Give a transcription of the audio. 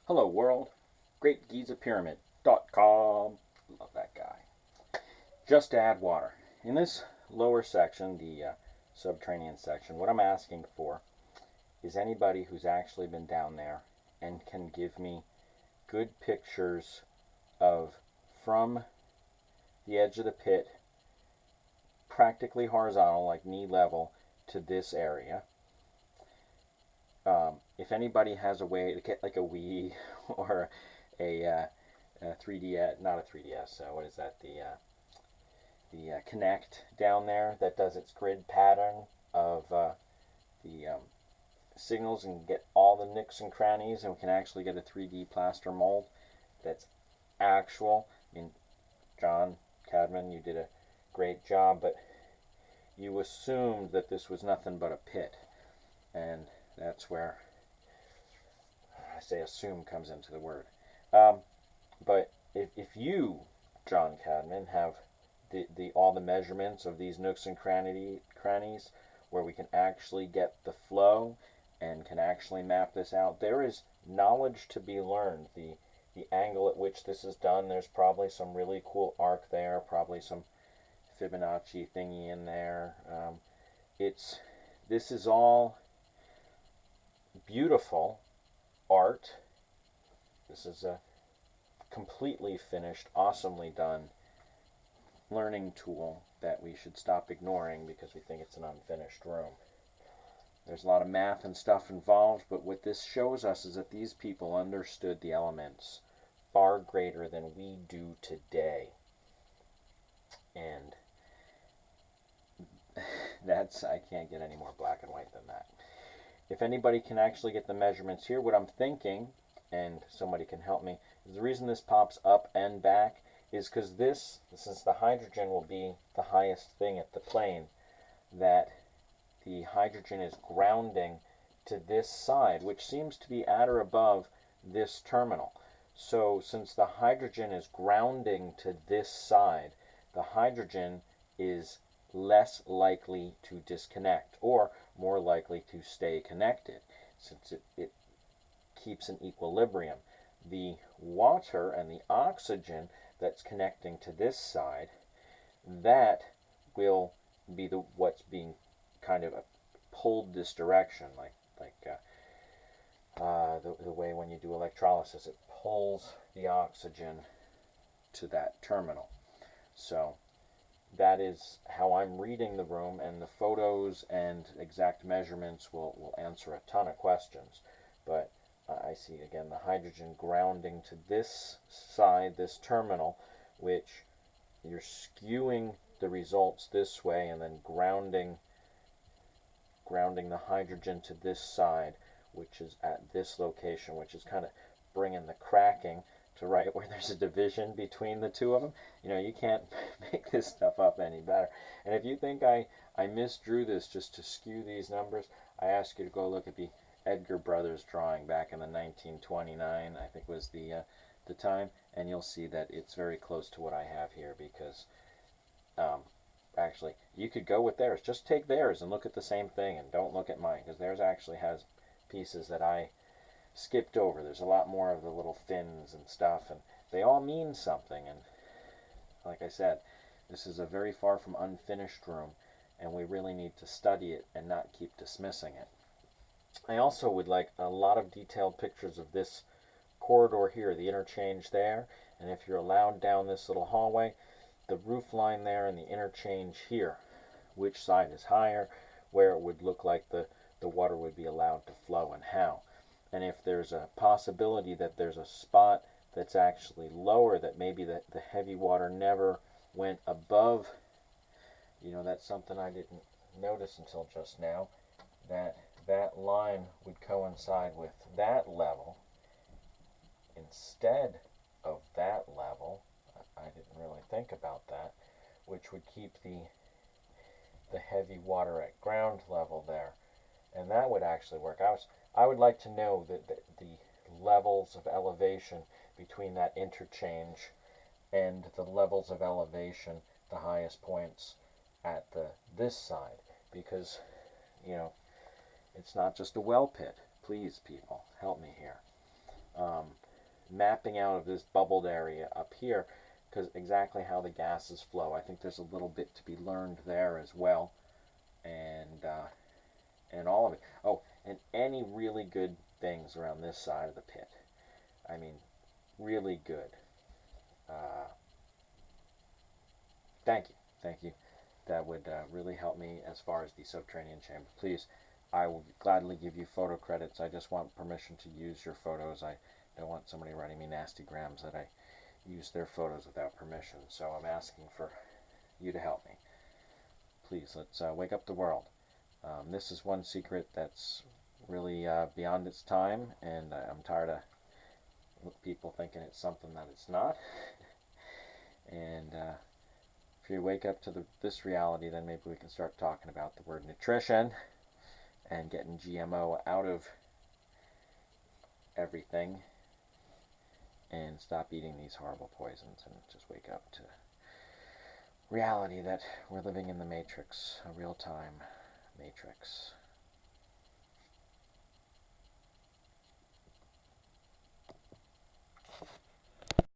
Hello world, Great Giza Pyramid.com. Love that guy. Just to add water. In this lower section, the subterranean section, what I'm asking for is anybody who's actually been down there and can give me good pictures of from the edge of the pit, practically horizontal, like knee level, to this area. If anybody has a way to get like a Wii or a 3DS, not a 3DS, what is that? The Kinect down there that does its grid pattern of the signals and get all the nooks and crannies, and we can actually get a 3D plaster mold that's actual. I mean, John Cadman, you did a great job, but you assumed that this was nothing but a pit, and that's where I say assume comes into the word. But if you, John Cadman, have all the measurements of these nooks and crannies where we can actually get the flow and can actually map this out, there is knowledge to be learned. The angle at which this is done, there's probably some really cool arc there, probably some Fibonacci thingy in there. This is all beautiful art. This is a completely finished, awesomely done learning tool that we should stop ignoring because we think it's an unfinished room. There's a lot of math and stuff involved, but what this shows us is that these people understood the elements far greater than we do today. And I can't get any more black and white than that. If anybody can actually get the measurements here, what I'm thinking, and somebody can help me, is the reason this pops up and back is because this, since the hydrogen will be the highest thing at the plane, that the hydrogen is grounding to this side, which seems to be at or above this terminal. So since the hydrogen is grounding to this side, the hydrogen is less likely to disconnect, or more likely to stay connected, since it keeps an equilibrium. The water and the oxygen that's connecting to this side, that will be what's being kind of pulled this direction, like the way when you do electrolysis, it pulls the oxygen to that terminal. So that is how I'm reading the room, and the photos and exact measurements will answer a ton of questions. But I see again the hydrogen grounding to this side, this terminal, which you're skewing the results this way, and then grounding the hydrogen to this side, which is at this location, which is kind of bringing the cracking to right where there's a division between the two of them. You know, you can't make this stuff up any better. And if you think I misdrew this just to skew these numbers, I ask you to go look at the Edgar Brothers drawing back in the 1929, I think was the time, and you'll see that it's very close to what I have here, because actually you could go with theirs. Just take theirs and look at the same thing, and don't look at mine, because theirs actually has pieces that I skipped over. There's a lot more of the little fins and stuff, and they all mean something. And like I said, this is a very far from unfinished room, and we really need to study it and not keep dismissing it. I also would like a lot of detailed pictures of this corridor here, the interchange there, and if you're allowed down this little hallway, the roof line there and the interchange here, which side is higher, where it would look like the water would be allowed to flow, and how. And if there's a possibility that there's a spot that's actually lower, that maybe the heavy water never went above, you know, that's something I didn't notice until just now, that line would coincide with that level instead of that level. I didn't really think about that, which would keep the heavy water at ground level there, and that would actually work. I would like to know that the levels of elevation between that interchange and the levels of elevation, the highest points at this side, because, you know, it's not just a well pit. Please, people, help me here. mapping out of this bubbled area up here, because exactly how the gases flow. I think there's a little bit to be learned there as well, and all of it. Oh, and any really good things around this side of the pit. I mean, really good. Uh, Thank you, thank you. That would really help me as far as the subterranean chamber. Please, I will gladly give you photo credits. I just want permission to use your photos. I don't want somebody writing me nasty grams that I use their photos without permission. So I'm asking for you to help me. Please, let's wake up the world. This is one secret that's really beyond its time, and I'm tired of people thinking it's something that it's not. And if you wake up to this reality, then maybe we can start talking about the word nutrition and getting GMO out of everything and stop eating these horrible poisons and just wake up to reality that we're living in the matrix, a real-time matrix.